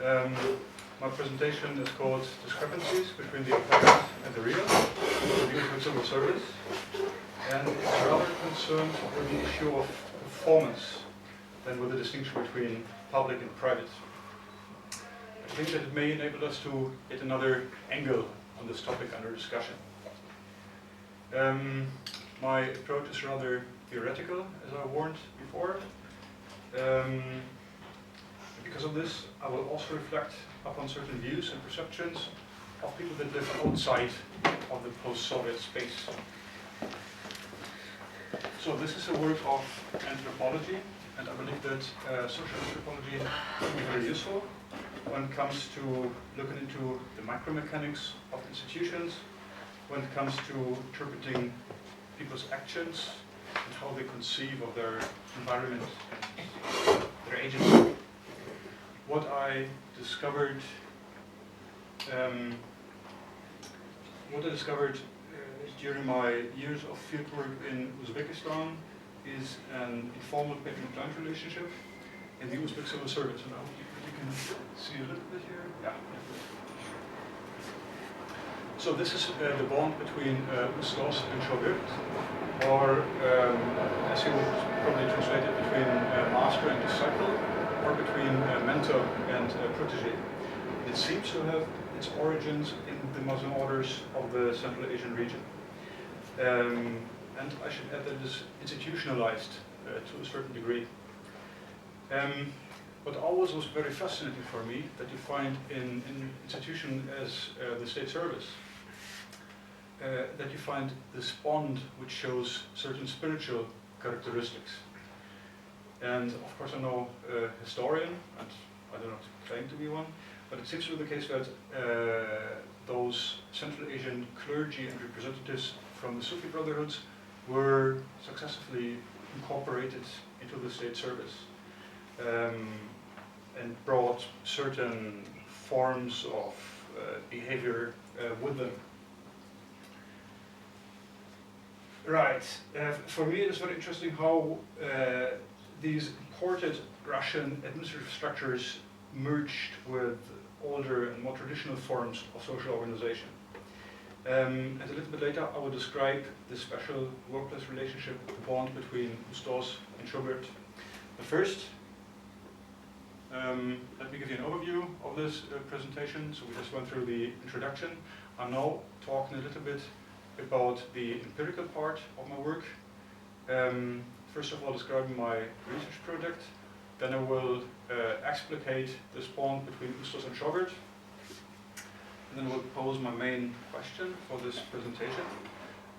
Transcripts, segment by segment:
My presentation is called Discrepancies between the apparent and the real, the Uzbek civil service, and it's rather concerned with the issue of performance than with the distinction between public and private. I think that it may enable us to get another angle on this topic under discussion. My approach is rather theoretical, as I warned before. Because of this, I will also reflect upon certain views and perceptions of people that live outside of the post-Soviet space. So this is a work of anthropology, and I believe that social anthropology can be very useful when it comes to looking into the micromechanics of institutions, when it comes to interpreting people's actions and how they conceive of their environment and their agency. What I discovered during my years of fieldwork in Uzbekistan is an informal patron-client relationship in the Uzbek civil service. And I hope you can see a little bit here. Yeah. So this is the bond between Ustos and Shogird, or as you would probably translate it, between master and disciple, or between mentor and protege. It seems to have its origins in the Muslim orders of the Central Asian region. And I should add that it is institutionalized to a certain degree. What always was very fascinating for me that you find in an institution as the state service, that you find this bond which shows certain spiritual characteristics. And of course I'm no historian, and I do not claim to be one, but it seems to be the case that those Central Asian clergy and representatives from the Sufi brotherhoods were successively incorporated into the state service and brought certain forms of behavior with them. Right. For me it is very interesting how these imported Russian administrative structures merged with older and more traditional forms of social organization. And a little bit later I will describe this special workplace relationship, the bond between Ustos and Shogird. But first, let me give you an overview of this presentation. So we just went through the introduction. I'm now talking a little bit about the empirical part of my work. First of all, describing my research project. Then I will explicate this bond between Ustos and Shogird. And then I will pose my main question for this presentation.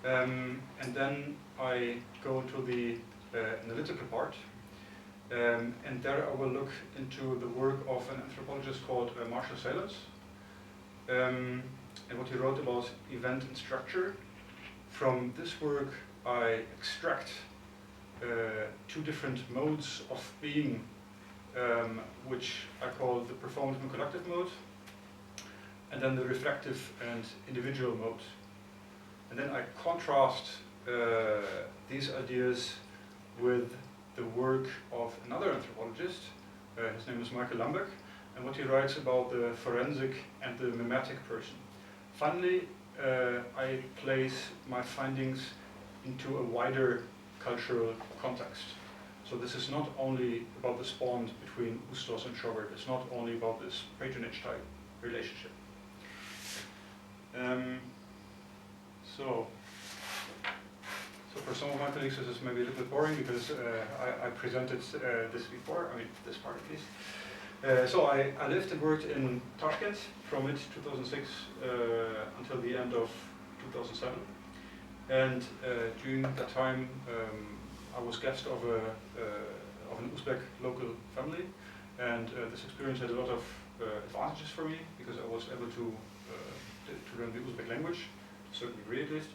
And then I go into the analytical part. And there I will look into the work of an anthropologist called Marshall Sahlins, and what he wrote about event and structure. From this work I extract two different modes of being, which I call the performative and collective mode, and then the reflective and individual mode. And then I contrast these ideas with the work of another anthropologist. His name is Michael Lambeck, and what he writes about the forensic and the mimetic person. Finally, I place my findings into a wider cultural context. So this is not only about this bond between Ustos and Shogird, it's not only about this patronage type relationship. So for some of my colleagues this is maybe a little bit boring because I presented this before, I mean this part at least. So I lived and worked in Tashkent from mid-2006 until the end of 2007. And during that time I was guest of an Uzbek local family, and this experience had a lot of advantages for me because I was able to learn the Uzbek language, to a certain degree at least.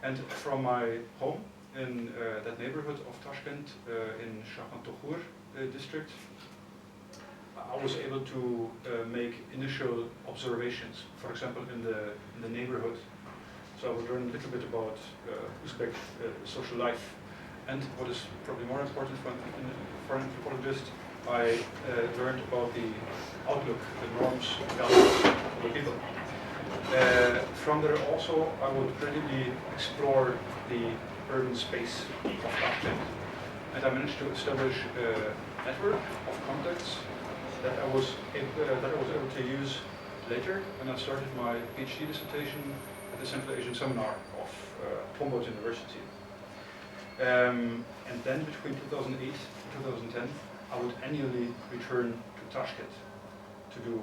And from my home in that neighborhood of Tashkent in Shahman-Tokhur district, I was able to make initial observations, for example in the neighborhood. So I would learn a little bit about Uzbek social life, and what is probably more important for an anthropologist, I learned about the outlook, the norms, values of the people. From there also, I would gradually explore the urban space of Tashkent, and I managed to establish a network of contacts that I was able to use later when I started my PhD dissertation at the Central Asian Seminar of Humboldt University. And then between 2008 and 2010, I would annually return to Tashkent to do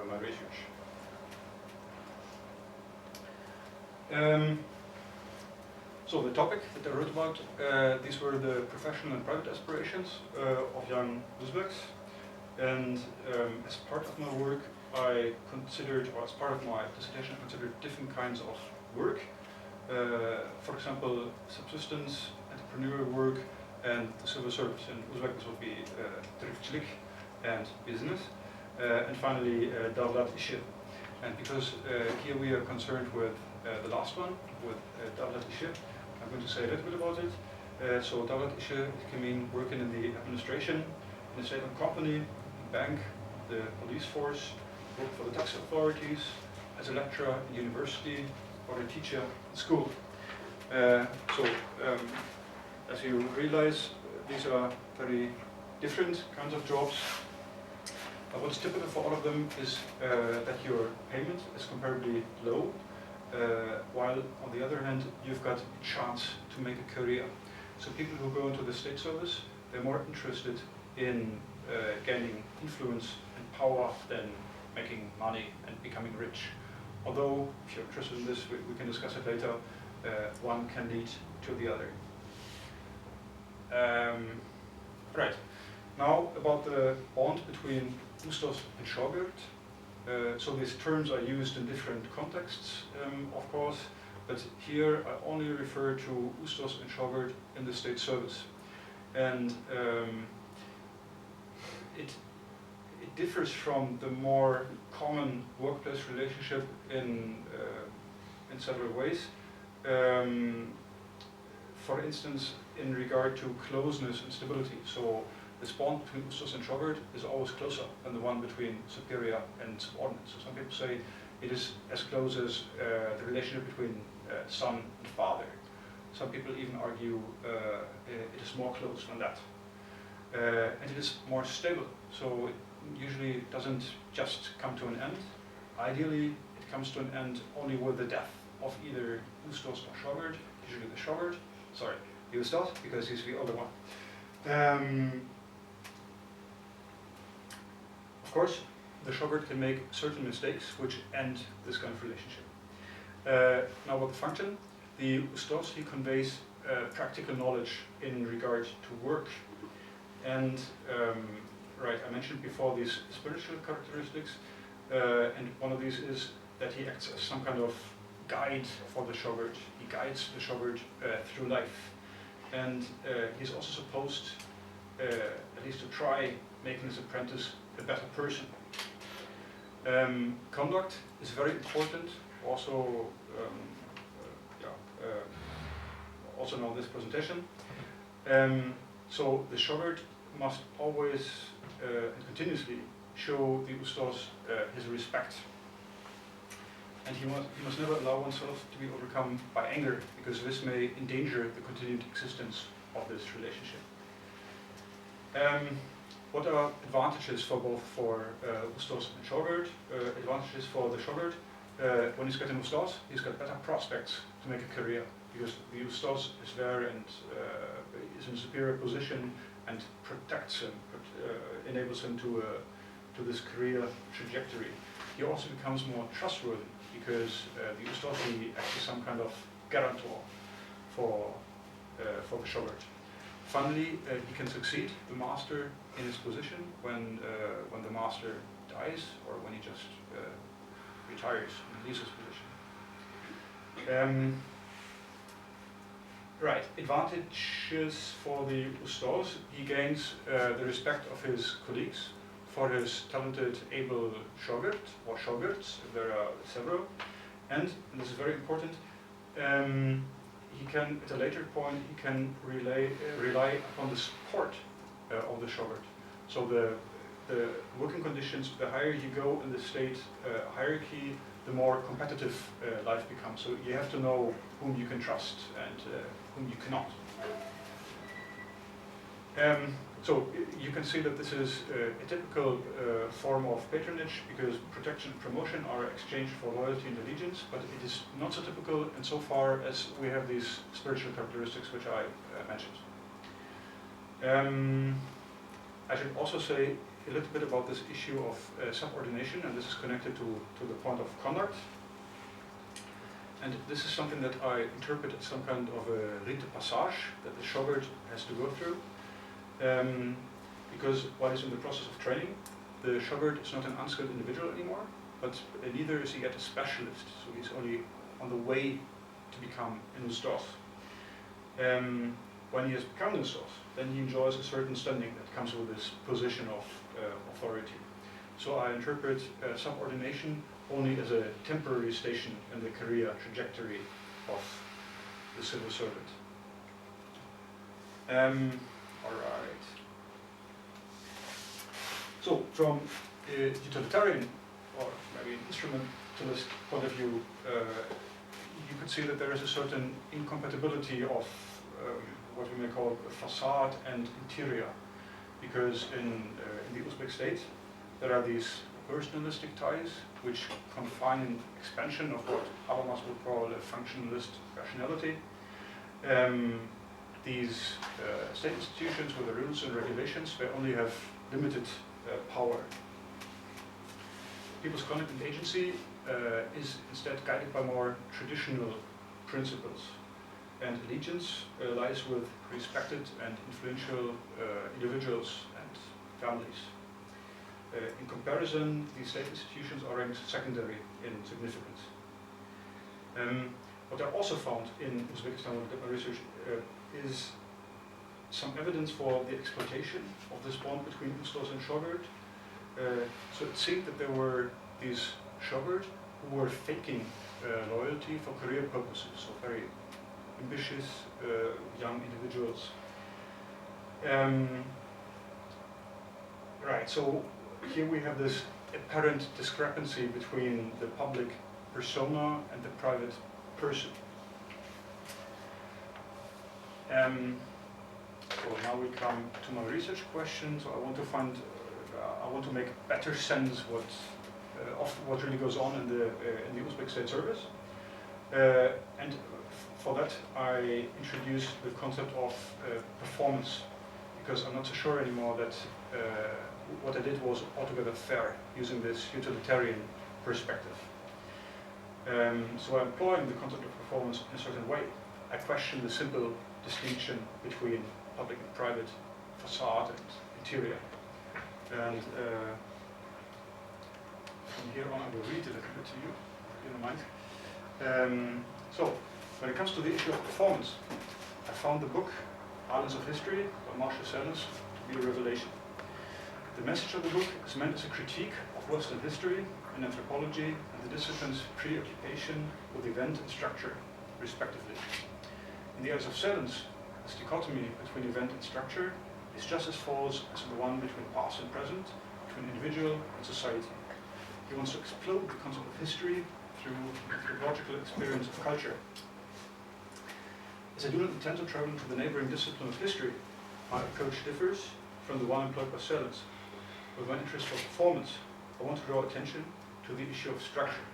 my research. So the topic that I wrote about, these were the professional and private aspirations of young Uzbeks. And as part of my work, I considered, or as part of my dissertation, I considered different kinds of work. For example, subsistence, entrepreneurial work, and the civil service. In Uzbek, this would be tirikçilik and business. And finally, davlat işi. And because here we are concerned with the last one, with davlat işi, I'm going to say a little bit about it. So davlat işi can mean working in the administration, in a state-owned company, bank, the police force, work for the tax authorities, as a lecturer in university, or a teacher in school. As you realize, these are very different kinds of jobs. What is typical for all of them is that your payment is comparably low, while on the other hand, you've got a chance to make a career. So people who go into the state service, they're more interested in gaining influence and power than making money and becoming rich. Although, if you're interested in this, we can discuss it later, one can lead to the other. Right, now about the bond between Ustos and Shogurt. So these terms are used in different contexts, of course, but here I only refer to Ustos and Shogurt in the state service. And it differs from the more common workplace relationship in several ways. For instance, in regard to closeness and stability. So this bond between Ustos and Shogurt is always closer than the one between superior and subordinate. So some people say it is as close as the relationship between son and father. Some people even argue it is more close than that. And it is more stable. So it usually doesn't just come to an end. Ideally, it comes to an end only with the death of either Ustos or Shogurt, usually the Shogurt. Sorry, Ustos, because he's the older one. Of course, the Shogurt can make certain mistakes which end this kind of relationship. Now about the function, the Ustos, he conveys practical knowledge in regard to work. And right, I mentioned before these spiritual characteristics, and one of these is that he acts as some kind of guide for the Shogurt. He guides the Shogurt through life. And he's also supposed, at least to try, making his apprentice a better person. Conduct is very important, also also know this presentation. So the Shogurt must always and continuously show the Ustos his respect. And he must never allow oneself to be overcome by anger, because this may endanger the continued existence of this relationship. What are advantages for both Ustos and Shogurt? Advantages for the Shogurt, when he's getting Ustos, he's got better prospects to make a career, because the Ustos is there and is in a superior position and protects him, enables him to this career trajectory. He also becomes more trustworthy, because the Ustos acts as some kind of guarantor for the Shogurt. Finally, he can succeed the master in his position when the master dies, or when he just retires and leaves his position. Right, advantages for the Ustos. He gains the respect of his colleagues for his talented, able Shogurt, or Shogurts, there are several. And this is very important, he can, at a later point, he can rely upon the support of the Shogurt. So the working conditions, the higher you go in the state hierarchy, the more competitive life becomes. So you have to know whom you can trust and whom you cannot. So you can see that this is a typical form of patronage, because protection and promotion are exchanged for loyalty and allegiance, but it is not so typical insofar as we have these spiritual characteristics which I mentioned. I should also say a little bit about this issue of subordination, and this is connected to the point of conduct. And this is something that I interpret as some kind of a rite de passage that the shogurt has to go through. Because while he's in the process of training, the shogurt is not an unskilled individual anymore, but neither is he yet a specialist, so he's only on the way to become an Uzbek. When he has become an Uzbek, then he enjoys a certain standing that comes with this position of authority. So I interpret subordination only as a temporary station in the career trajectory of the civil servant. Alright. So from a utilitarian or maybe an instrumentalist point of view, you could see that there is a certain incompatibility of what we may call facade and interior, because in the Uzbek state there are these personalistic ties which confine an expansion of what Habermas would call a functionalist rationality. These state institutions with the rules and regulations, they only have limited power. People's conduct and agency is instead guided by more traditional principles, and allegiance lies with respected and influential individuals and families. In comparison, these state institutions are ranked secondary in significance. What I also found in Uzbekistan when I did my research is some evidence for the exploitation of this bond between Uzbeks and shogurt. So it seemed that there were these shogurt who were faking loyalty for career purposes, so very ambitious young individuals. Right, so here we have this apparent discrepancy between the public persona and the private person. So now we come to my research question. So I want to make better sense of what really goes on in the Uzbek state service, and for that I introduced the concept of performance, because I'm not so sure anymore that what I did was altogether fair using this utilitarian perspective. So I'm employing the concept of performance in a certain way. I question the simple distinction between public and private, facade and interior. And from here on I will read a little bit to you, if you don't mind. So, when it comes to the issue of performance, I found the book Islands of History by Marshall Sellers to be a revelation. The message of the book is meant as a critique of Western history and anthropology and the discipline's preoccupation with event and structure, respectively. In the eyes of Sellers, this dichotomy between event and structure is just as false as the one between past and present, between individual and society. He wants to explode the concept of history through anthropological experience of culture. As I do not intend to travel into the neighboring discipline of history, my approach differs from the one employed by Sellers. With my interest for performance, I want to draw attention to the issue of structure.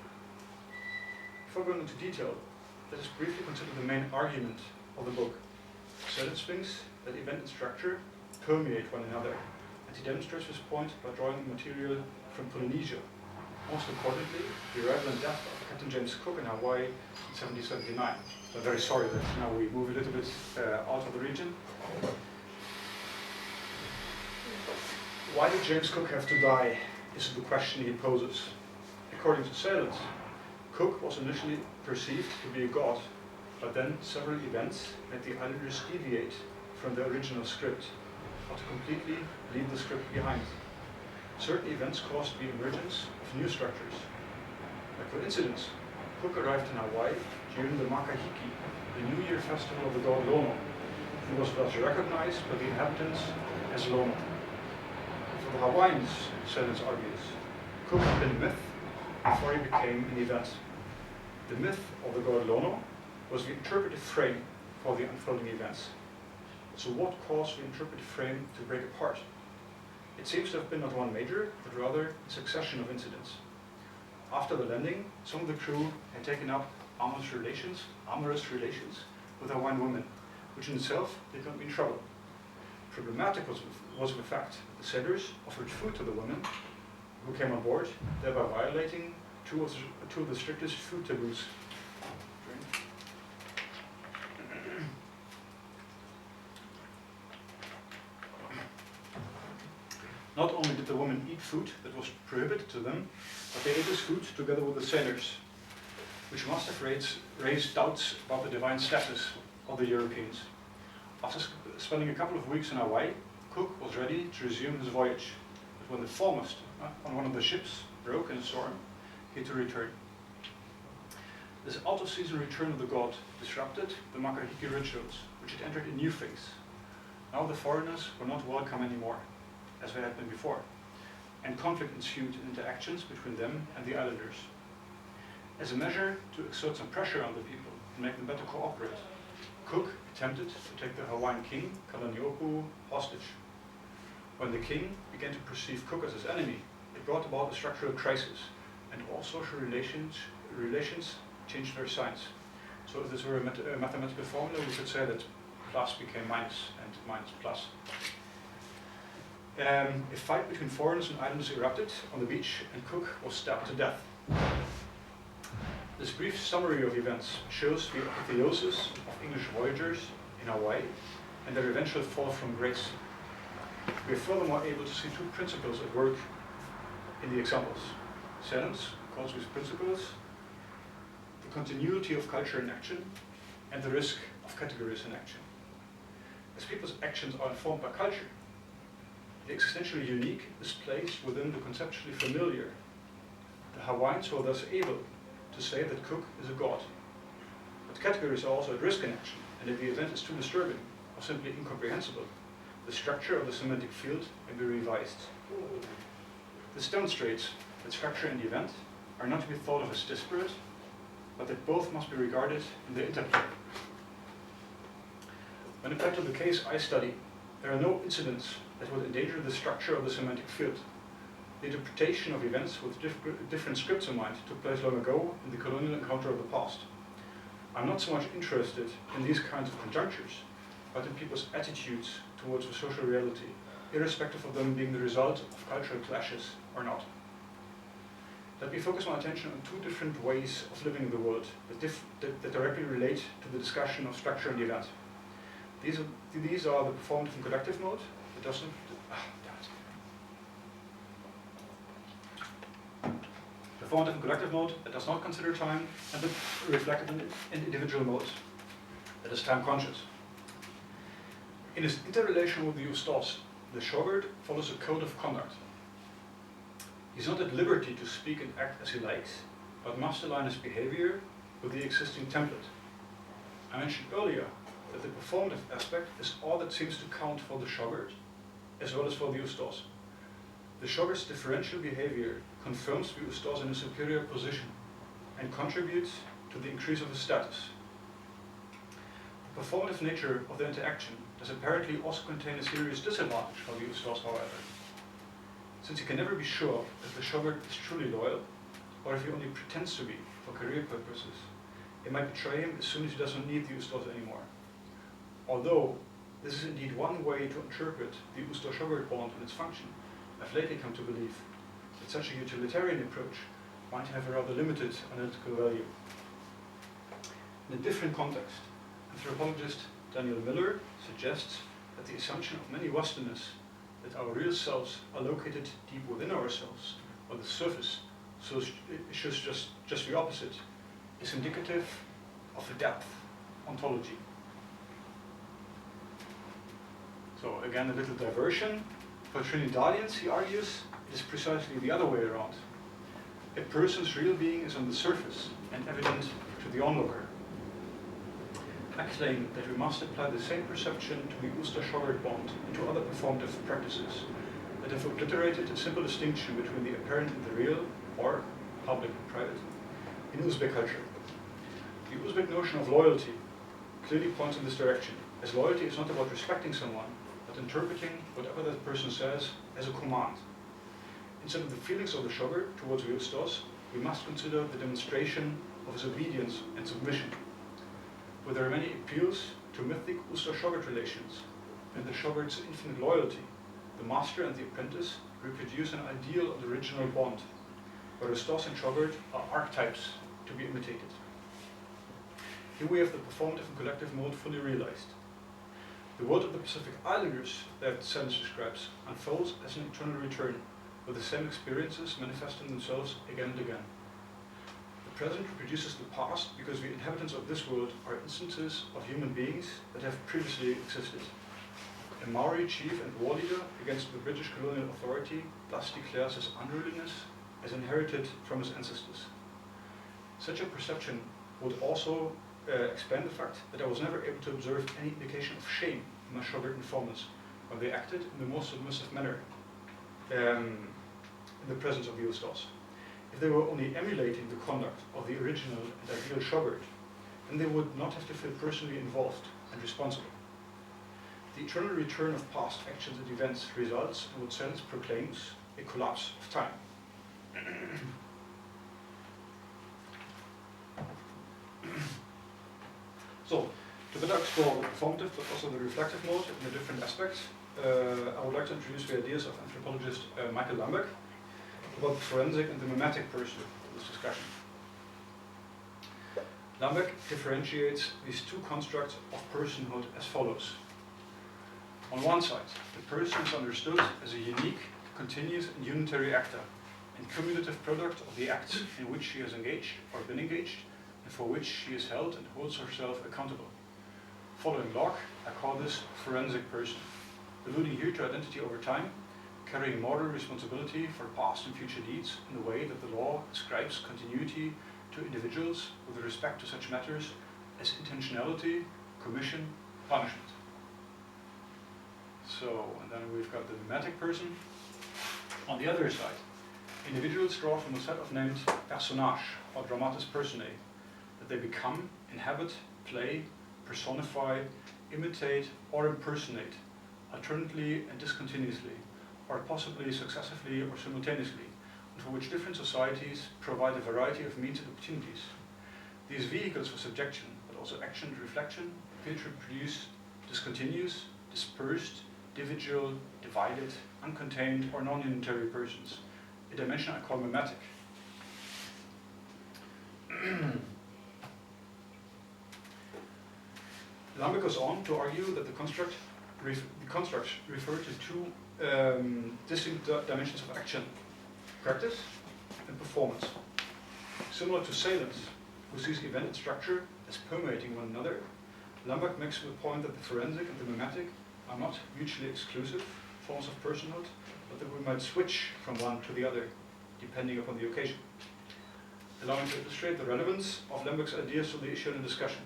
Before going into detail, let us briefly consider the main argument of the book. Sellers thinks that event and structure permeate one another, and he demonstrates this point by drawing material from Polynesia. Most importantly, the arrival and death of Captain James Cook in Hawaii in 1779. So I'm very sorry that now we move a little bit out of the region. Why did James Cook have to die is the question he poses. According to Sellers, Cook was initially perceived to be a god, but then several events made the islanders deviate from the original script, or to completely leave the script behind. Certain events caused the emergence of new structures. By coincidence, Cook arrived in Hawaii during the Makahiki, the New Year festival of the god Lono, and was thus recognized by the inhabitants as Lono. For the Hawaiians, Sellers argues, Cook had been a myth before he became an event. The myth of the god Lono was the interpretive frame for the unfolding events. So what caused the interpretive frame to break apart? It seems to have been not one major, but rather a succession of incidents. After the landing, some of the crew had taken up amorous relations with Hawaiian women, which in itself did not mean trouble. Problematic was the fact that the sailors offered food to the women who came on board, thereby violating two of the strictest food taboos. Not only did the women eat food that was prohibited to them, but they ate this food together with the sailors, which must have raised doubts about the divine status of the Europeans. After spending a couple of weeks in Hawaii, Cook was ready to resume his voyage, but when the foremast on one of the ships broke in a storm, he had to return. This out-of-season return of the god disrupted the Makahiki rituals, which had entered a new phase. Now the foreigners were not welcome anymore, as they had been before, and conflict ensued in interactions between them and the islanders. As a measure to exert some pressure on the people and make them better cooperate, Cook attempted to take the Hawaiian king, Kalaniopu, hostage. When the king began to perceive Cook as his enemy, it brought about a structural crisis, and all social relations changed their signs. So if this were a mathematical formula, we could say that plus became minus and minus plus. A fight between foreigners and islanders erupted on the beach, and Cook was stabbed to death. This brief summary of events shows the apotheosis of English voyagers in Hawaii and their eventual fall from grace. We are furthermore able to see two principles at work in the examples. Sellers calls these principles the continuity of culture in action and the risk of categories in action. As people's actions are informed by culture, the existentially unique is placed within the conceptually familiar. The Hawaiians were thus able to say that Cook is a god. But categories are also at risk in action, and if the event is too disturbing or simply incomprehensible, the structure of the semantic field may be revised. This demonstrates that structure and the event are not to be thought of as disparate, but that both must be regarded in their interplay. When applied to the case I study, there are no incidents that would endanger the structure of the semantic field. The interpretation of events with different scripts in mind took place long ago in the colonial encounter of the past. I'm not so much interested in these kinds of conjunctures, but in people's attitudes towards the social reality, irrespective of them being the result of cultural clashes or not. Let me focus my attention on two different ways of living in the world that directly relate to the discussion of structure and event. These are the performative and conductive mode that doesn't. Performative and conductive mode that does not consider time, and the reflective and individual mode that is time conscious. In his interrelation with the Ustos, the shorebird follows a code of conduct. He's not at liberty to speak and act as he likes, but must align his behavior with the existing template. I mentioned earlier that the performative aspect is all that seems to count for the shorebird, as well as for the Ustos. The shorebird's differential behavior confirms the Ustos in a superior position and contributes to the increase of his status. The performative nature of the interaction does apparently also contain a serious disadvantage for the Ustos, however. Since he can never be sure if the shorebird is truly loyal, or if he only pretends to be for career purposes, it might betray him as soon as he doesn't need the Ustos anymore. Although this is indeed one way to interpret the Usto-shorebird bond and its function, I've lately come to believe that such a utilitarian approach might have a rather limited analytical value. In a different context, anthropologist Daniel Miller suggests that the assumption of many Westerners that our real selves are located deep within ourselves, on the surface, so it's just the opposite, is indicative of a depth ontology. So again, a little diversion. For Trinidadians, he argues, it is precisely the other way around. A person's real being is on the surface and evident to the onlooker. I claim that we must apply the same perception to the Usta-shorebird bond and to other performative practices, that have obliterated a simple distinction between the apparent and the real, or public and private, in Uzbek culture. The Uzbek notion of loyalty clearly points in this direction, as loyalty is not about respecting someone, but interpreting whatever that person says as a command. Instead of the feelings of the shogr towards the ustos, we must consider the demonstration of his obedience and submission. Where there are many appeals to mythic usta-shogrt relations, and the shogrd's infinite loyalty, the master and the apprentice reproduce an ideal of the original bond, where ustos and shogrt are archetypes to be imitated. Here we have the performative and collective mode fully realized. The world of the Pacific Islanders that Sanders describes unfolds as an eternal return, with the same experiences manifesting themselves again and again. The present reproduces the past because the inhabitants of this world are instances of human beings that have previously existed. A Maori chief and war leader against the British colonial authority thus declares his unruliness as inherited from his ancestors. Such a perception would also expand the fact that I was never able to observe any indication of shame in my shogrt informants when they acted in the most submissive manner in the presence of the ustos. If they were only emulating the conduct of the original and ideal shogrt, then they would not have to feel personally involved and responsible. The eternal return of past actions and events results in what Sanders proclaims a collapse of time. So, to better explore the performative but also the reflective mode in the different aspects, I would like to introduce the ideas of anthropologist Michael Lambeck about the forensic and the mimetic person in this discussion. Lambeck differentiates these two constructs of personhood as follows. On one side, the person is understood as a unique, continuous and unitary actor, and cumulative product of the acts in which she has engaged or been engaged, and for which she is held and holds herself accountable. Following Locke, I call this forensic person, alluding here to identity over time, carrying moral responsibility for past and future deeds in the way that the law ascribes continuity to individuals with respect to such matters as intentionality, commission, punishment. So, and then we've got the mimetic person. On the other side, individuals draw from a set of named personage or dramatis personae that they become, inhabit, play, personify, imitate, or impersonate, alternately and discontinuously, or possibly successively or simultaneously, and for which different societies provide a variety of means and opportunities. These vehicles for subjection, but also action and reflection, appear to produce discontinuous, dispersed, individual, divided, uncontained, or non-unitary persons, a dimension I call mimetic. Lambeck goes on to argue that the constructs refer to two distinct dimensions of action, practice and performance. Similar to Salins, who sees event and structure as permeating one another, Lambeck makes the point that the forensic and the mimetic are not mutually exclusive forms of personhood, but that we might switch from one to the other, depending upon the occasion. Allowing to illustrate the relevance of Lambeck's ideas to the issue in discussion.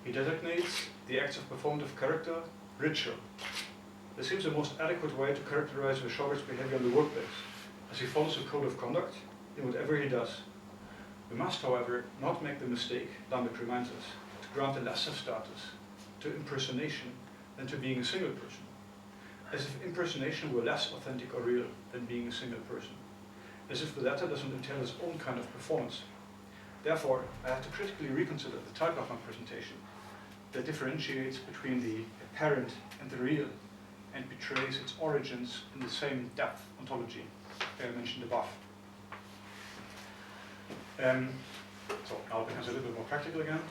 He designates the acts of performative character ritual. This seems the most adequate way to characterize the shogurt's behavior in the workplace, as he follows a code of conduct in whatever he does. We must, however, not make the mistake, Lambeck reminds us, to grant a lesser status to impersonation than to being a single person, as if impersonation were less authentic or real than being a single person, as if the latter doesn't entail its own kind of performance. Therefore, I have to critically reconsider the type of my presentation that differentiates between the apparent and the real, and betrays its origins in the same depth ontology I mentioned above. So now it becomes a little bit more practical again.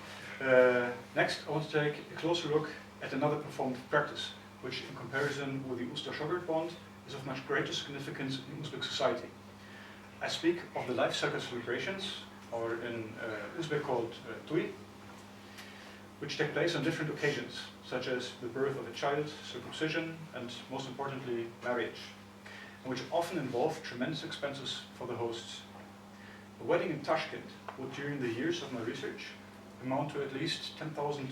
Next, I want to take a closer look at another performative practice, which in comparison with the Usta-Shogurt bond is of much greater significance in Uzbek society. I speak of the life cycle celebrations, or in Uzbek called Tui, which take place on different occasions, such as the birth of a child, circumcision, and most importantly, marriage, and which often involve tremendous expenses for the hosts. A wedding in Tashkent would, during the years of my research, amount to at least $10,000,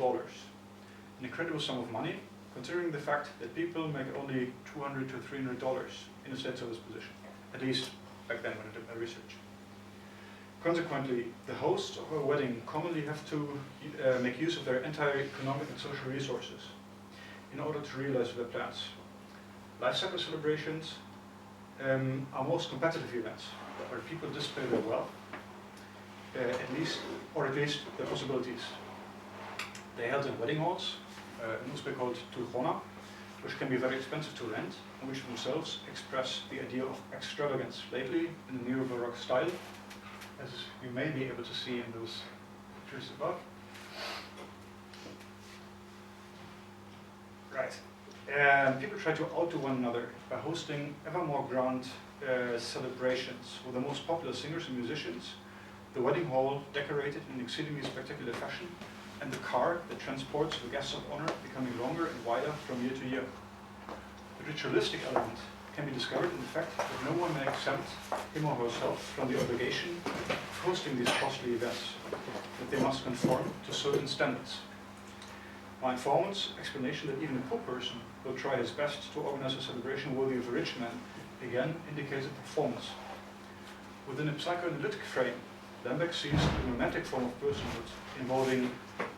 an incredible sum of money considering the fact that people make only $200 to $300 in a state service position, at least back then when I did my research. Consequently, the hosts of a wedding commonly have to make use of their entire economic and social resources in order to realize their plans. Life cycle celebrations are most competitive events where people display their wealth, at least their possibilities. They held in wedding halls, in Uzbek called tulkhona, which can be very expensive to rent, and which themselves express the idea of extravagance, lately in the neo-Baroque style, as you may be able to see in those pictures above. Right. People try to outdo one another by hosting ever more grand celebrations with the most popular singers and musicians, the wedding hall decorated in exceedingly spectacular fashion, and the car that transports the guests of honor becoming longer and wider from year to year. The ritualistic element can be discovered in the fact that no one may exempt him or herself from the obligation of hosting these costly events, that they must conform to certain standards. My informant's explanation that even a poor person will try his best to organize a celebration worthy of a rich man again indicates a performance. Within a psychoanalytic frame, Lembeck sees a romantic form of personhood involving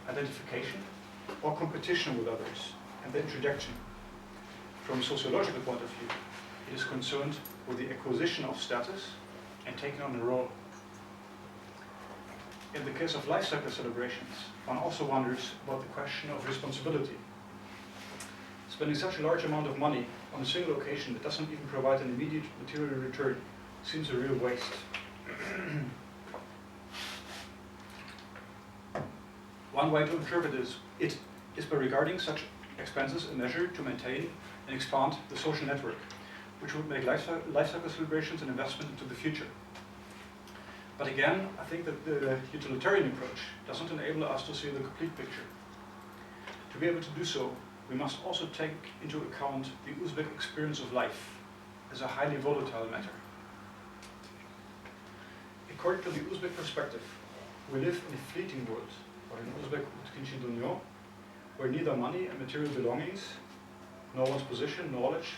identification or competition with others and the introduction. From a sociological point of view, it is concerned with the acquisition of status and taking on a role. In the case of life cycle celebrations, one also wonders about the question of responsibility. Spending such a large amount of money on a single occasion that doesn't even provide an immediate material return seems a real waste. One way to interpret it is by regarding such expenses a measure to maintain and expand the social network, which would make life cycle celebrations an investment into the future. But again, I think that the utilitarian approach doesn't enable us to see the complete picture. To be able to do so, we must also take into account the Uzbek experience of life as a highly volatile matter. According to the Uzbek perspective, we live in a fleeting world, or in Uzbek, where neither money and material belongings, nor one's position, knowledge,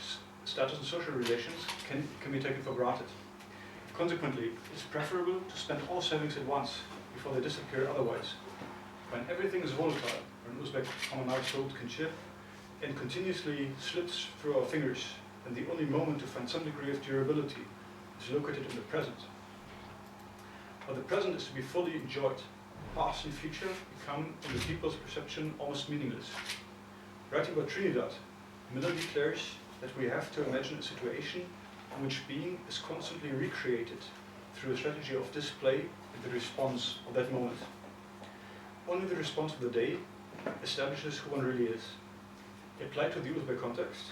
status and social relations can be taken for granted. Consequently, it is preferable to spend all savings at once before they disappear otherwise. When everything is volatile, or in Uzbek common sold kinship, and continuously slips through our fingers, then the only moment to find some degree of durability is located in the present. But the present is to be fully enjoyed. Past and future become, in the people's perception, almost meaningless. Writing about Trinidad, Miller declares that we have to imagine a situation in which being is constantly recreated through a strategy of display and the response of that moment. Only the response of the day establishes who one really is. Applied to the Uzbek context,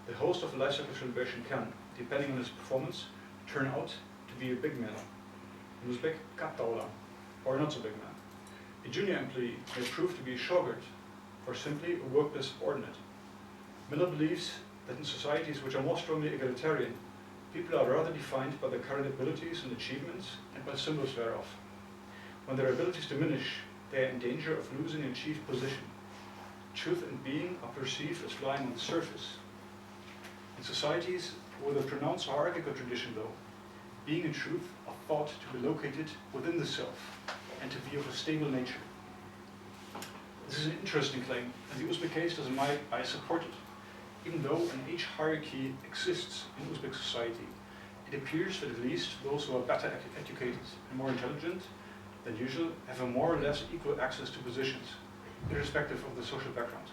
the host of a life cycle celebration can, depending on his performance, turn out to be a big man. In Uzbek, kattaula, or not so big man. A junior employee may prove to be a shogurt, or simply a workplace subordinate. Miller believes that in societies which are more strongly egalitarian, people are rather defined by their current abilities and achievements and by symbols thereof. When their abilities diminish, they are in danger of losing an achieved position. Truth and being are perceived as lying on the surface. In societies with a pronounced hierarchical tradition, though, being and truth are thought to be located within the self and to be of a stable nature. This is an interesting claim, and the Uzbek case does in my eyes support it. Even though an age hierarchy exists in Uzbek society, it appears that at least those who are better educated and more intelligent than usual have a more or less equal access to positions, irrespective of the social background.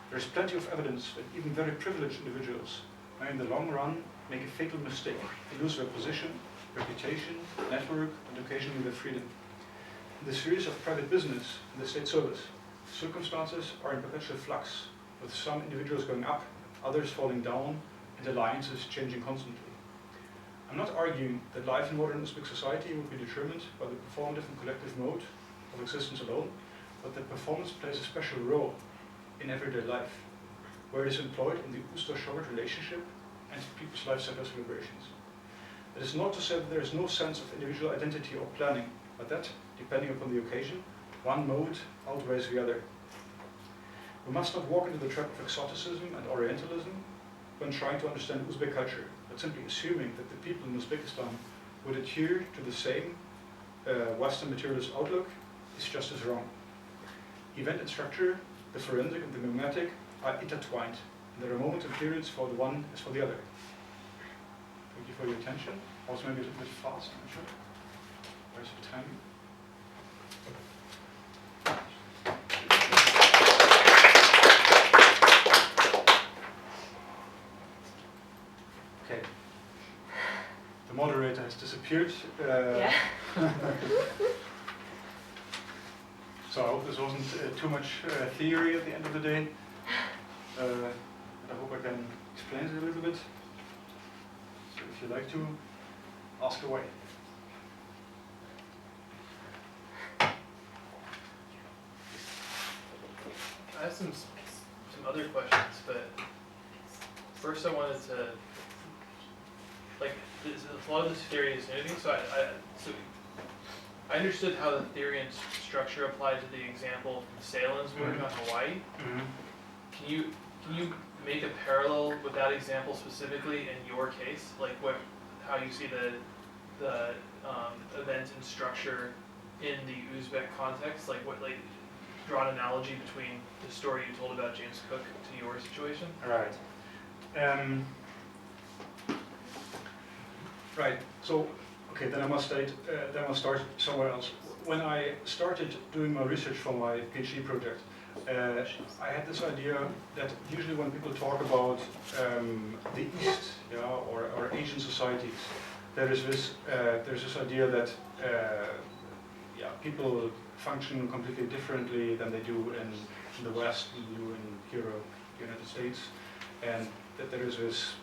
There is plenty of evidence that even very privileged individuals may in the long run make a fatal mistake and lose their position, reputation, network, and occasionally their freedom. In the spheres of private business and the state service, circumstances are in perpetual flux, with some individuals going up, others falling down, and alliances changing constantly. I'm not arguing that life in modern Uzbek society would be determined by the performative and collective mode of existence alone, but that performance plays a special role in everyday life, where it is employed in the Usta-Shogurt relationship and people's life cycle celebrations. That is not to say that there is no sense of individual identity or planning, but that, depending upon the occasion, one mode outweighs the other. We must not walk into the trap of exoticism and Orientalism when trying to understand Uzbek culture, but simply assuming that the people in Uzbekistan would adhere to the same Western materialist outlook is just as wrong. Event and structure, the forensic and the mimetic, are intertwined, and there are moments and periods for the one as for the other. Thank you for your attention. Also maybe a little bit fast, I'm sure. Where's the time? Okay. The moderator has disappeared. Yeah. So I hope this wasn't too much theory at the end of the day. But I hope I can explain it a little bit. So if you'd like to, ask away. I have some other questions, but first I wanted to, like, a lot of this theory is new to me, so I understood how the theory and structure applied to the example from Salem's work on Hawaii. Can you make a parallel with that example specifically in your case, like how you see the event and structure in the Uzbek context, like draw an analogy between the story you told about James Cook to your situation? Right. Right. So, okay, then I must start somewhere else. When I started doing my research for my PhD project, I had this idea that usually when people talk about the East, or Asian societies, there's this idea that people function completely differently than they do in the West, than they do in Europe, United States, and that there is this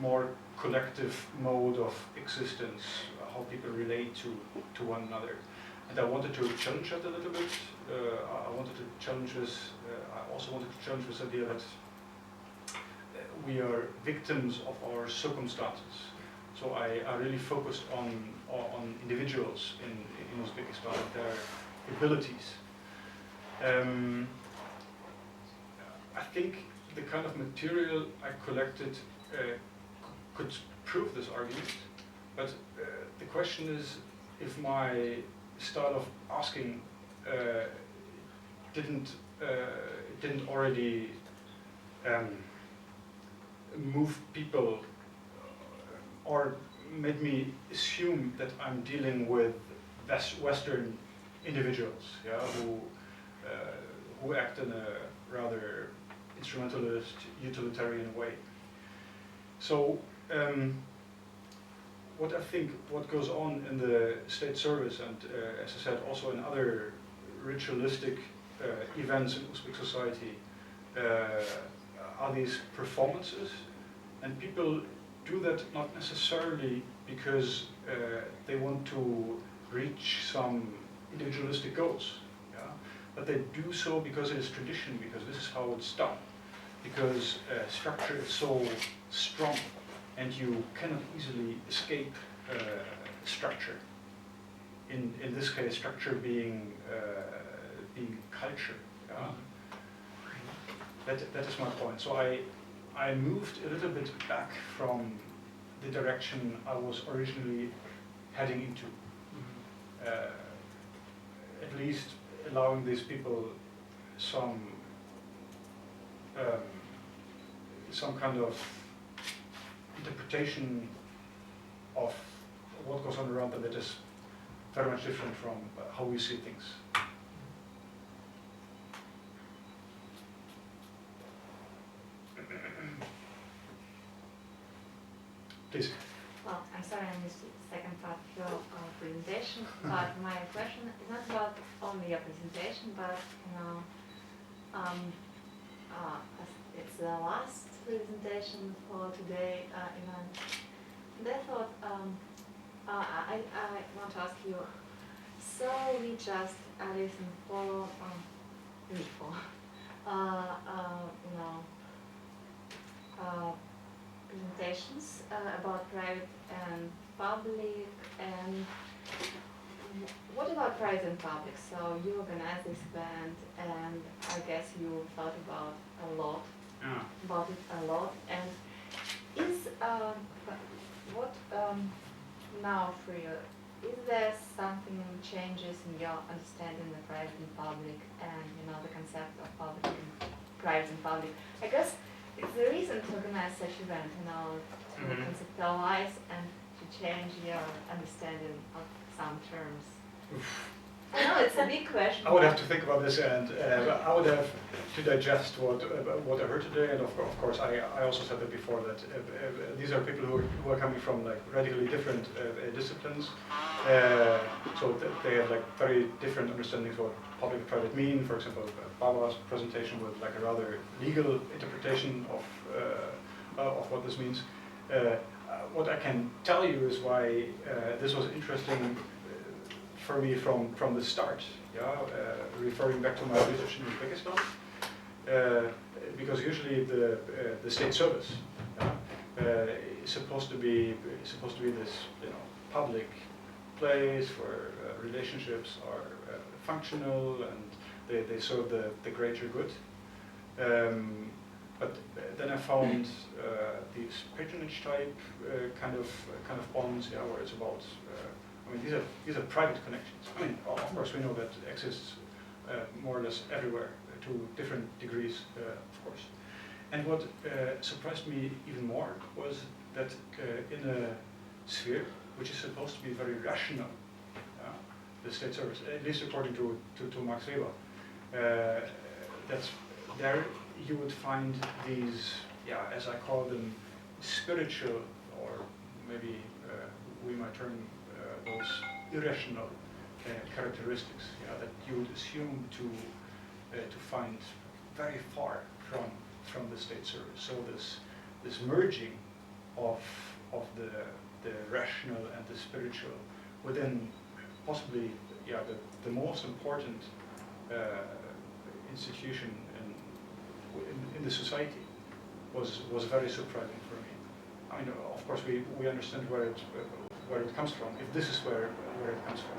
more collective mode of existence, how people relate to one another. And I wanted to challenge that a little bit. I wanted to challenge this. I also wanted to challenge this idea that we are victims of our circumstances. So I really focused on individuals in Uzbekistan and their abilities. I think the kind of material I collected could prove this argument, but the question is if my style of asking didn't already move people or made me assume that I'm dealing with Western individuals, who act in a rather instrumentalist, utilitarian way. So what goes on in the state service, and as I said, also in other ritualistic events in Uzbek society, are these performances, and people do that not necessarily because they want to reach some individualistic goals, but they do so because it is tradition, because this is how it's done, because structure is so strong, and you cannot easily escape structure. In this case, structure being culture. That is my point. So I moved a little bit back from the direction I was originally heading into. At least allowing these people some kind of interpretation of what goes on around them that is very much different from how we see things. Please. Well, I'm sorry I missed the second part of your presentation, but my question is not about only your presentation, but it's the last presentation for today event. And I thought I want to ask you. So we just listen for presentations about private and public, and what about private and public? So you organize this event, and I guess you thought about Yeah. it a lot. And is what now for you? Is there something changes in your understanding of private and public, and the concept of public and private and public? I guess it's the reason to organize such event, to conceptualize and to change your understanding of some terms. I know it's a big question. I would have to think about this, and I would have to digest what I heard today. And of course, I also said that before, that these are people who are coming from like radically different disciplines, so they have like very different understandings of what public and private mean. For example, Barbara's presentation with like a rather legal interpretation of what this means. What I can tell you is why this was interesting for me from the start, referring back to my research in Uzbekistan, because usually the state service is supposed to be this public place where relationships are functional and they serve the greater good. But then I found these patronage type kind of bonds, where it's about. These are private connections. Of course, we know that exists more or less everywhere to different degrees, of course. And what surprised me even more was that in a sphere which is supposed to be very rational, the state service, at least according to Max Weber, that's there you would find these, as I call them, spiritual, or maybe we might term those irrational characteristics, that you would assume to find very far from the state service. So this merging of the rational and the spiritual within possibly the most important institution in the society was very surprising for me. Of course we understand where it comes from, if this is where it comes from.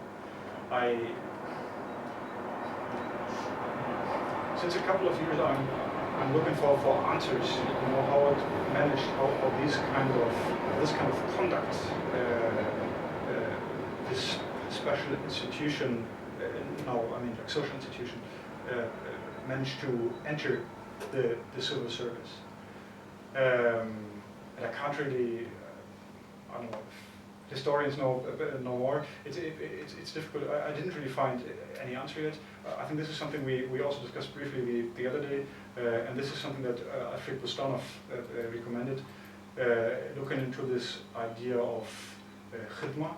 Since a couple of years I'm looking for answers, how it managed, how this kind of conduct, this special institution, like social institution, managed to enter the civil service. And I can't really, I don't know, if historians know more. It's difficult. I didn't really find any answer yet. I think this is something we also discussed briefly the other day, and this is something that Alfred Bustanov recommended, looking into this idea of khidma,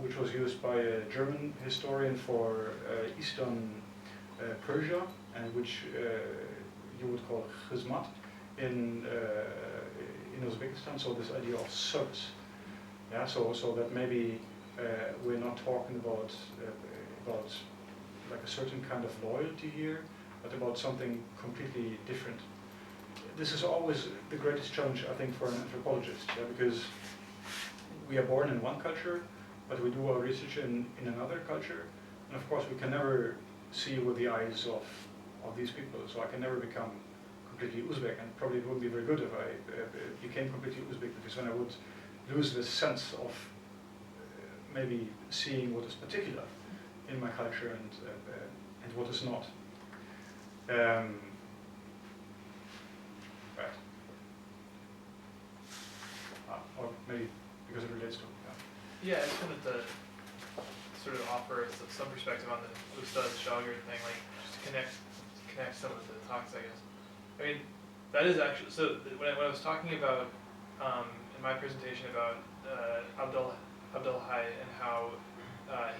which was used by a German historian for Eastern Persia, and which you would call khizmat in Uzbekistan. So this idea of service, so that maybe we're not talking about like a certain kind of loyalty here, but about something completely different. This is always the greatest challenge, I think, for an anthropologist, because we are born in one culture, but we do our research in another culture, and of course we can never see with the eyes of these people. So I can never become completely Uzbek, and probably it wouldn't be very good if I became completely Uzbek, because then I would lose this sense of maybe seeing what is particular in my culture and what is not. Right. Or maybe because it relates to. Yeah, I just wanted to sort of offer some perspective on the Ustad Shogir thing, like just to connect some of the talks, I guess. That is actually, so when I was talking about, in my presentation about Abdul Hai and how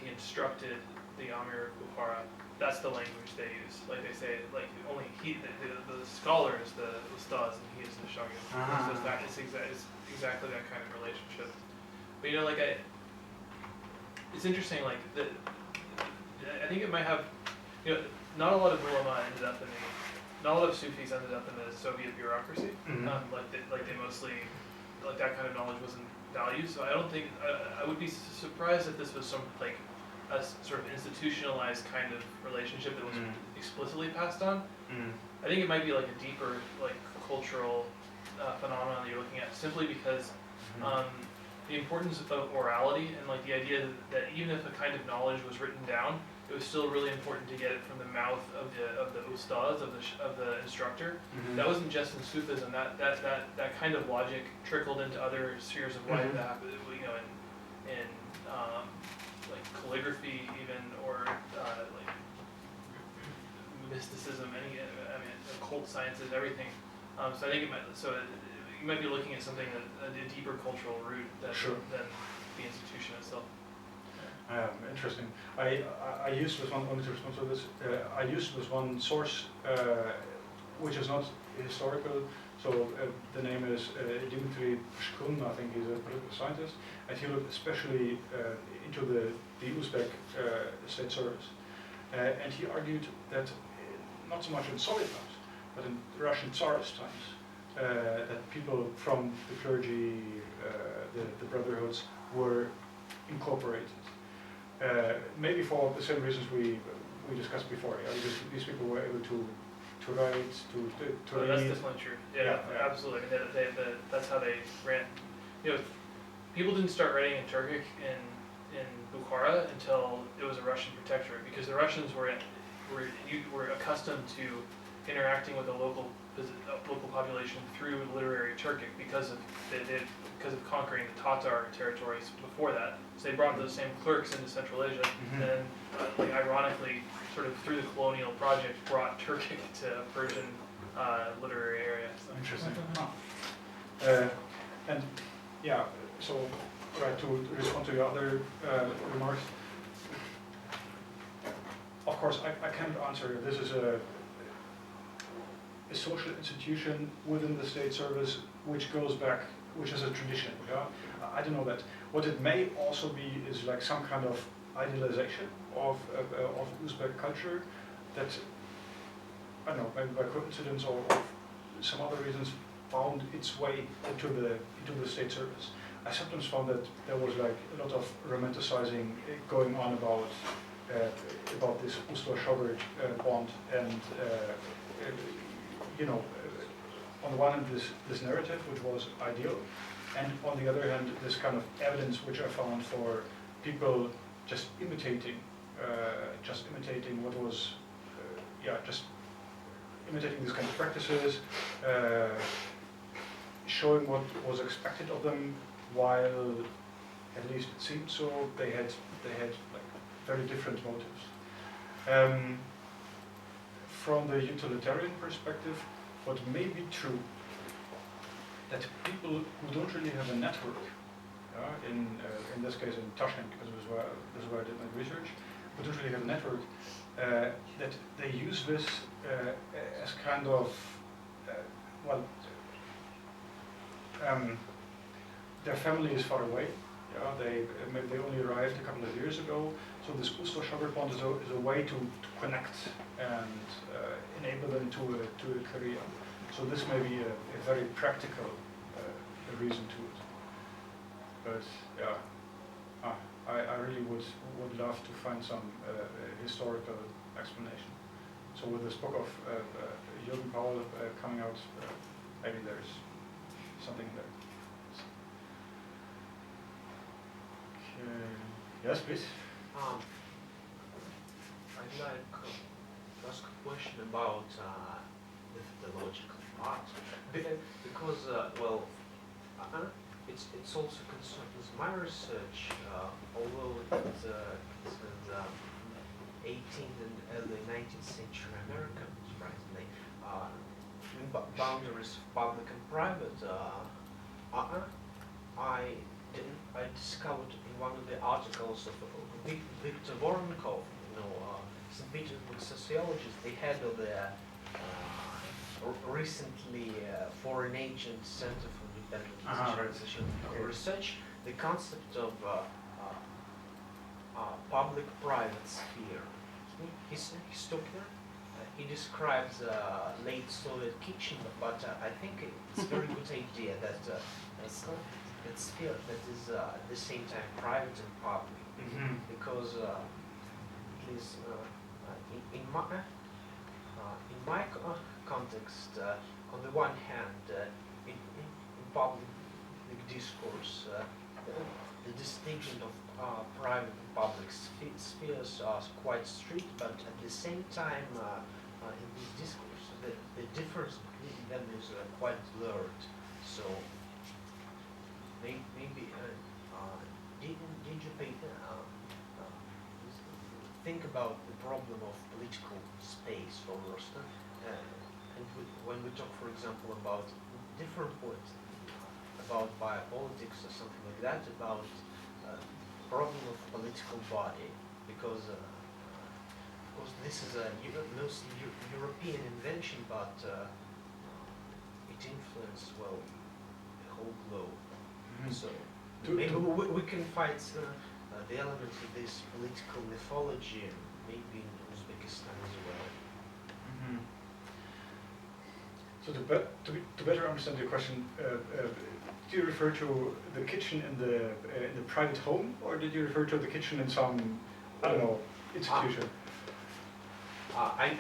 he instructed the Amir Bukhara, that's the language they use. Like they say, like only the scholar is the Ustad and he is the Shogir. So it's exactly that kind of relationship. But it's interesting, like, I think it might have, not a lot of ulama not a lot of Sufis ended up in the Soviet bureaucracy. Mm-hmm. Like they mostly, like that kind of knowledge wasn't values. So I don't think I would be surprised if this was some like a sort of institutionalized kind of relationship that was explicitly passed on. I think it might be like a deeper like cultural phenomenon that you're looking at, simply because the importance of orality and like the idea that even if a kind of knowledge was written down, it was still really important to get it from the mouth of the ustaz, of the instructor. That wasn't just in Sufism. That kind of logic trickled into other spheres of life. That happened, you know, in like calligraphy even, or like mysticism, occult sciences, everything. So I think you might be looking at something that a deeper cultural root than the institution itself. Interesting. I used this one, only to respond to this, I used this one source which is not historical, so the name is Dimitri Pshkun, I think he's a political scientist, and he looked especially into the Uzbek state service. And he argued that not so much in Soviet times, but in Russian Tsarist times, that people from the clergy, the brotherhoods, were incorporated. Maybe for the same reasons we discussed before, because these people were able to write, to read. That's definitely true. Yeah, absolutely. I mean, that's how they ran. You know, people didn't start writing in Turkic in Bukhara until it was a Russian protectorate, because the Russians were accustomed to interacting with the local population through literary Turkic because of conquering the Tatar territories before that. So they brought those same clerks into Central Asia, and then, like ironically, sort of through the colonial project, brought Turkic to Persian literary area. So. Interesting. And yeah, so right, to respond to your other remarks. Of course, I can't answer if this is a social institution within the state service which goes back, which is a tradition. Yeah, I don't know that. What it may also be is like some kind of idealization of Uzbek culture that, I don't know, maybe by coincidence or some other reasons, found its way into the state service. I sometimes found that there was like a lot of romanticizing going on about this Oslo-Schobert bond, and you know, on the one hand this narrative which was ideal, and on the other hand this kind of evidence which I found for people just imitating what was, just imitating these kind of practices, showing what was expected of them, while at least it seemed so they had like very different motives. From the utilitarian perspective, what may be true that people who don't really have a network, in this case in Tashkent, because this is where I did my research, who don't really have a network, that they use this as kind of, their family is far away. Maybe they only arrived a couple of years ago. So this Oslo-Schobert bond is a way to connect and enable them to a career. So this may be a very practical reason to it. But yeah, I really would love to find some historical explanation. So with this book of Jürgen Paul coming out, maybe there's something there. Okay. Yes, please. I'd like to ask a question about the logical part, because it's also concerned with my research, although it concerns 18th and early 19th century America, surprisingly, boundaries of public and private. I discovered in one of the articles of Viktor Voronov, St. Petersburg sociologist, the head of the recently Foreign Agent Center for Independent Research, the concept of public-private sphere. He's talking. He describes late Soviet kitchen, but I think it's a very good idea that that sphere that is at the same time private and public, because at least in my context, on the one hand, in public discourse, the distinction of private and public spheres are quite strict, but at the same time, in this discourse, the difference between them is quite blurred. So maybe did you think about the problem of political space first? And when we talk, for example, about different points, about biopolitics or something like that, about problem of political body, because of course this is a mostly European invention, but it influenced, well, the whole globe. So maybe we can find the elements of this political mythology maybe in Uzbekistan as well. So to better understand your question, do you refer to the kitchen in the private home, or did you refer to the kitchen in some, I don't know, institution? I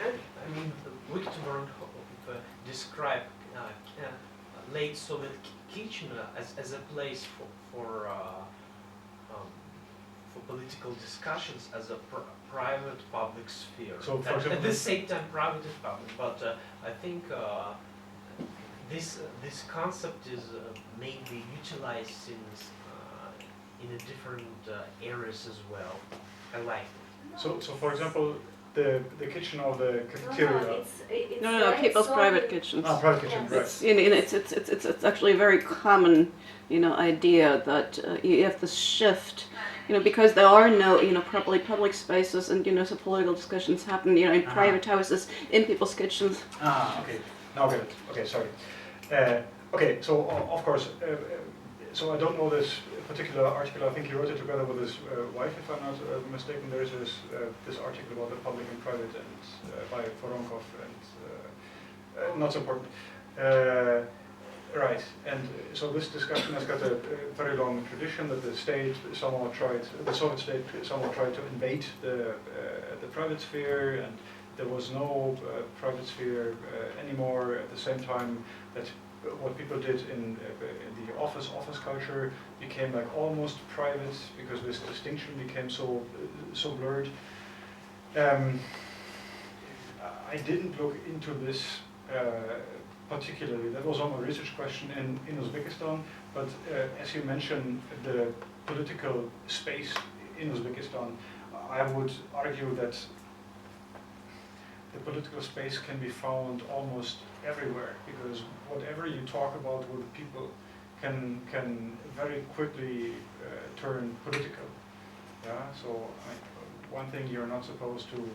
mean, Victor described late Soviet kitchen as a place for political discussions, as a private public sphere. So, for example, at the same time, private and public. But I think this concept is maybe utilized in a different areas as well. I like it. So for example, the kitchen or the cafeteria. No, people's private kitchens. Ah, private kitchen, Yes. right. It's actually a very common, idea that you have this shift, because there are no, properly public spaces, and so political discussions happen, in private houses, in people's kitchens. Ah, okay. Now I get it. Okay, sorry. Okay, so of course, so I don't know this particular article. I think he wrote it together with his wife, if I'm not mistaken. There is this article about the public and private, and by Voronkov, and not so important. Right, and so this discussion has got a very long tradition that the Soviet state somehow tried to invade the private sphere, and there was no private sphere anymore. At the same time, that what people did in the office culture became like almost private, because this distinction became so blurred. I didn't look into this particularly. That was on a research question in Uzbekistan, but as you mentioned, the political space in Uzbekistan, I would argue that the political space can be found almost everywhere, because whatever you talk about with people can very quickly turn political. Yeah. So one thing you're not supposed to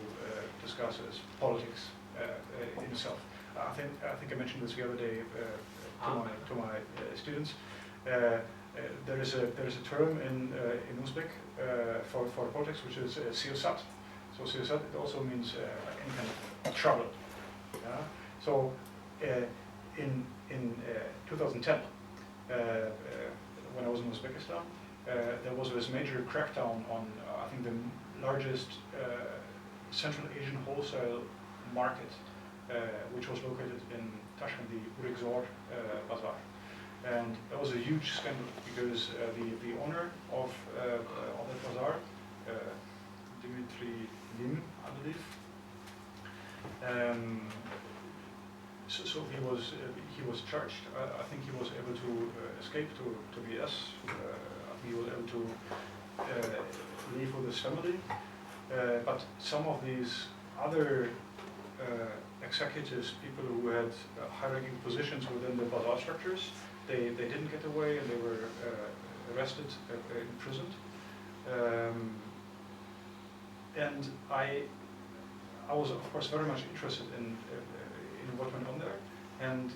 discuss is politics in itself. I think I mentioned this the other day to my students. There is a term in Uzbek for politics, which is siyasat. So siyasat, it also means like any kind of trouble. Yeah? So in 2010, when I was in Uzbekistan, there was this major crackdown on I think the largest Central Asian wholesale market, which was located in Tashkent, the Urikzor Bazaar. And that was a huge scandal, because the owner of that bazaar, Dimitri Lim, I believe, so he was charged. I think he was able to escape to BS. I think he was able to leave with his family. But some of these other executives, people who had high-ranking positions within the bazaar structures, they didn't get away, and they were arrested, imprisoned. And I was, of course, very much interested in what went on there. And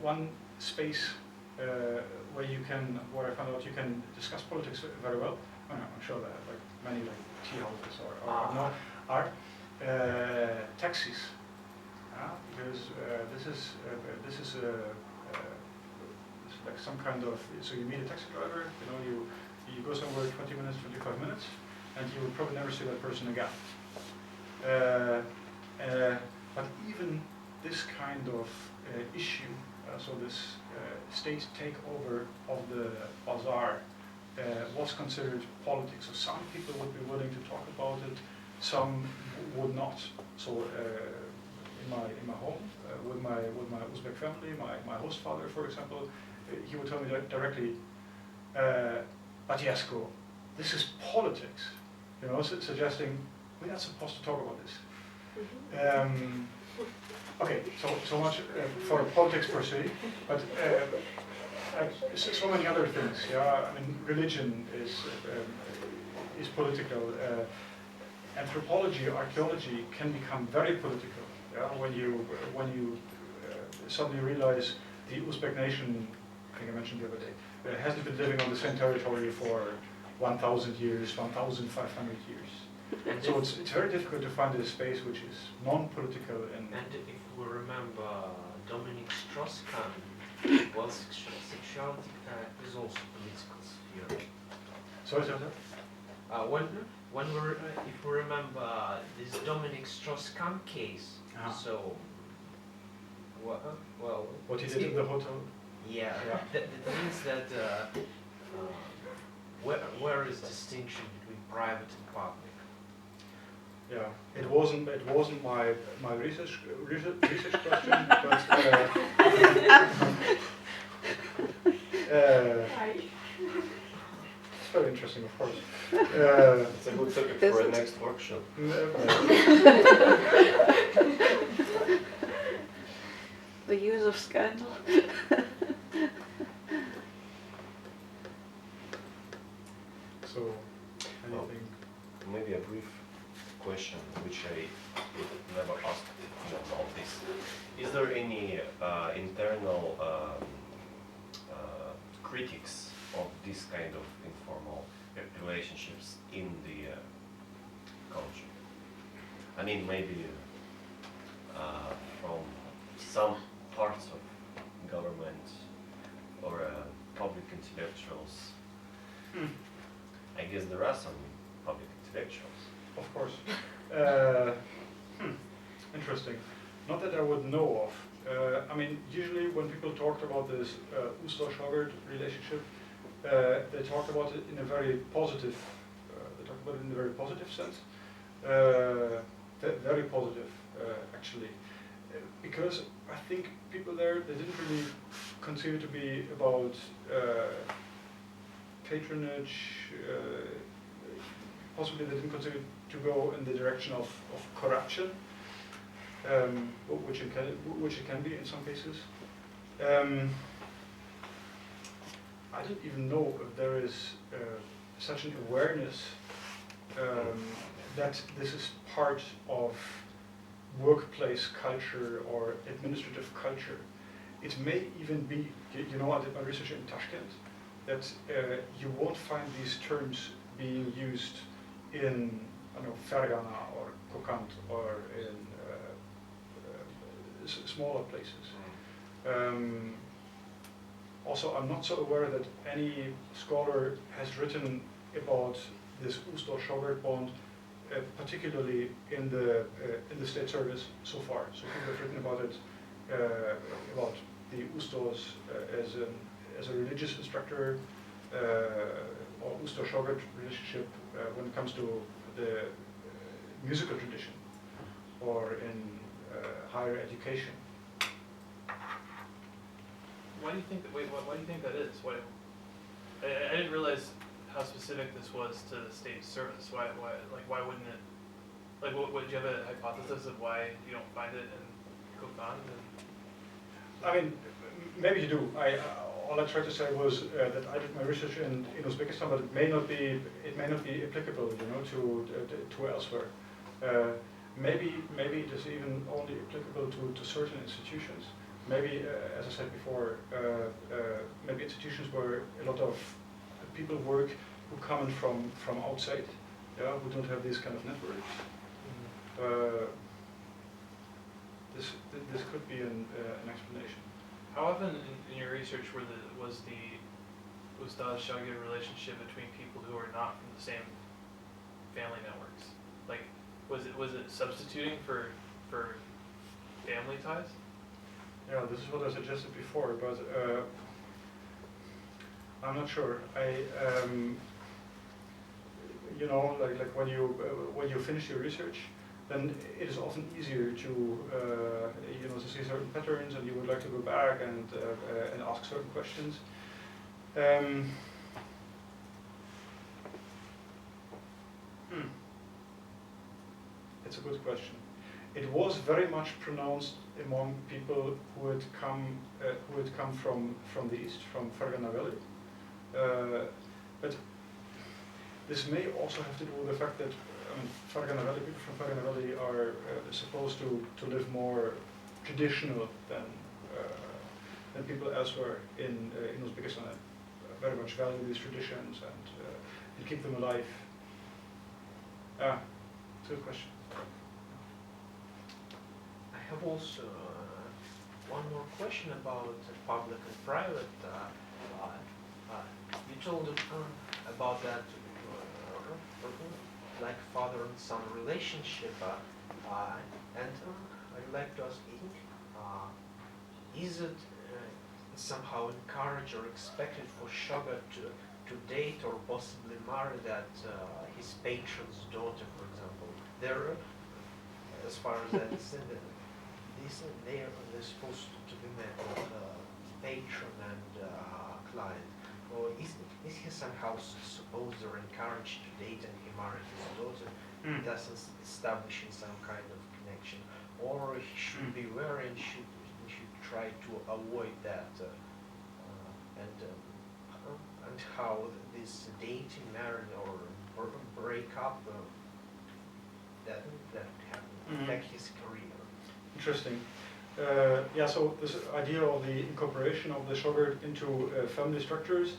one space where I found out you can discuss politics very well. I'm sure that like many tea houses are taxis, like some kind of, so you meet a taxi driver, you know, you go somewhere 20 minutes, 25 minutes, and you will probably never see that person again. But even this kind of issue, so this state takeover of the bazaar, was considered politics. So some people would be willing to talk about it, some would not. So in my home, with my Uzbek family, my host father, for example, he would tell me directly, but Jesko, this is politics, you know, suggesting we're not supposed to talk about this. Okay, so much for politics per se, but so many other things. Yeah, I mean, religion is political. Anthropology, archaeology can become very political. Yeah, when you suddenly realize the Uzbek nation, I think I mentioned the other day, hasn't been living on the same territory for 1,000 years, 1,500 years. And So it's very difficult to find a space which is non-political and if we remember Dominic Strauss-Kahn, well, sexuality is also political sphere. sorry, sir. When if we remember this Dominic Strauss-Kahn case, so well, What he did in the hotel. yeah, Yeah. that means that where is distinction between private and public? Yeah, it wasn't my research question, but it's very interesting, of course. It's a good topic Is for a it? next workshop. The use of scandal. So, anything? Maybe a brief question, which I never asked about this. Is there any internal critics of this kind of informal relationships in the country? I mean, maybe from some parts of government or public intellectuals. I guess there are some public intellectuals. Of course. Interesting. Not that I would know of. I mean, usually when people talked about this Uster-Schogert relationship, they talked about it in a very positive. They talked about it in a very positive sense. Very positive, actually, because I think people there, they didn't really consider it to be about patronage. Possibly they didn't consider it to go in the direction of corruption, which it can be in some cases. I don't even know if there is such an awareness that this is part of workplace culture or administrative culture. It may even be, you know, I did my research in Tashkent, that you won't find these terms being used in, I don't know, Fergana or Kokand or in smaller places. Also, I'm not so aware that any scholar has written about this Uster-Schogert bond, particularly in the state service so far. So people have written about it, about the Usters as a religious instructor, or Uster-Schogert relationship when it comes to the musical tradition or in higher education. Why do you think that? Wait, why do you think that is? Why? I didn't realize how specific this was to the state service. Why? Why wouldn't it? Like, what? Do you have a hypothesis of why you don't find it in Kokand? I mean, maybe you do. All I tried to say was that I did my research in Uzbekistan, but it may not be applicable, you know, to elsewhere. Maybe it is even only applicable to certain institutions. Maybe, as I said before, maybe institutions where a lot of people work who come in from outside, yeah, who don't have these kind of networks. This could be an explanation. how often in your research was the Ustad-Shagird relationship between people who are not from the same family networks? Like, was it substituting for family ties? Yeah, this is what I suggested before, but I'm not sure. You know, like when you finish your research, then it is often easier to you know, to see certain patterns, and you would like to go back and ask certain questions. It's a good question. It was very much pronounced among people who had come from the east, from Fergana Valley. But this may also have to do with the fact that Fergana Valley, people from Fergana Valley are supposed to live more traditional than people elsewhere in Uzbekistan, and very much value these traditions and keep them alive. It's a good question. I have also one more question about public and private. You told about that like father and son relationship, and I'd like to ask, is it somehow encouraged or expected for Shogar to date or possibly marry that his patron's daughter, for example? They're, as far as I understand, they're supposed to be met with patron and client. Or is he somehow supposed or encouraged to date and he married his daughter, thus establishing some kind of connection? Or he should be wary and should try to avoid that, and how this dating, marriage, or break up that can affect his career. Interesting. Yeah, so this idea of the incorporation of the Shogar into family structures,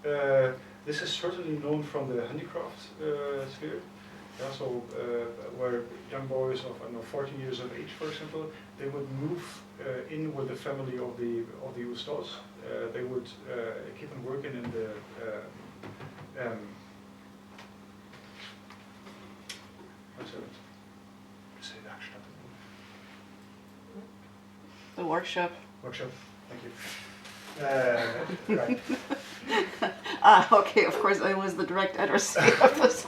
this is certainly known from the handicraft sphere. Yeah, so where young boys of 14 years of age, for example, they would move in with the family of the Ustads. They would keep on working in the what's it? Say Werkstatt. The workshop. Workshop. Thank you. Right. Okay, of course I was the direct adversary of this.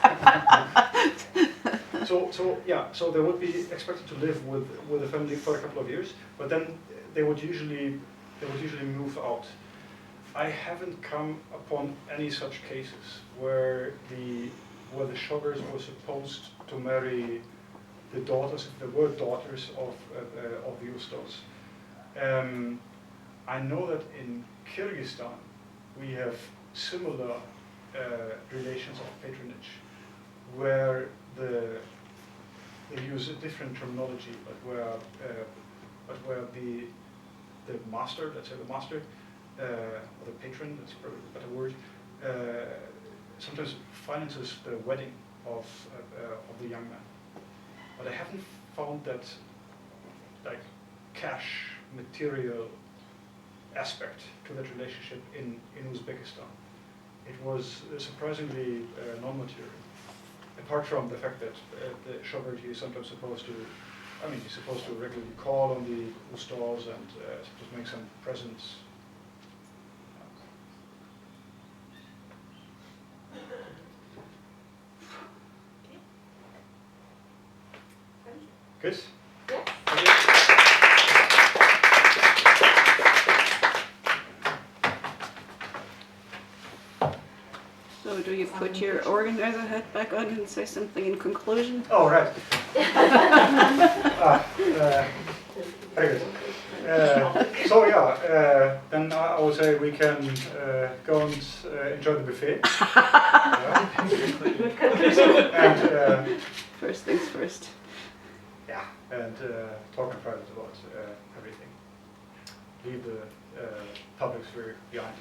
So they would be expected to live with a family for a couple of years, but then they would usually move out. I haven't come upon any such cases where the Shogars were supposed to marry the daughters, if there were daughters of the Ustads. I know that in Kyrgyzstan we have similar relations of patronage, where they use a different terminology, but where the master, let's say the master, or the patron, that's probably a better word, sometimes finances the wedding of the young man. But I haven't found that like cash, material aspect to that relationship in Uzbekistan. It was surprisingly non-material. Apart from the fact that the Shogar is sometimes supposed to, he's supposed to regularly call on the Ustads and supposed to make some presents. Good? Yes. So do you put your organizer hat back on and say something in conclusion? Oh, right. Very good. Then I would say we can go and enjoy the buffet. And First things first. yeah, and talk in private about everything. Leave the public sphere behind.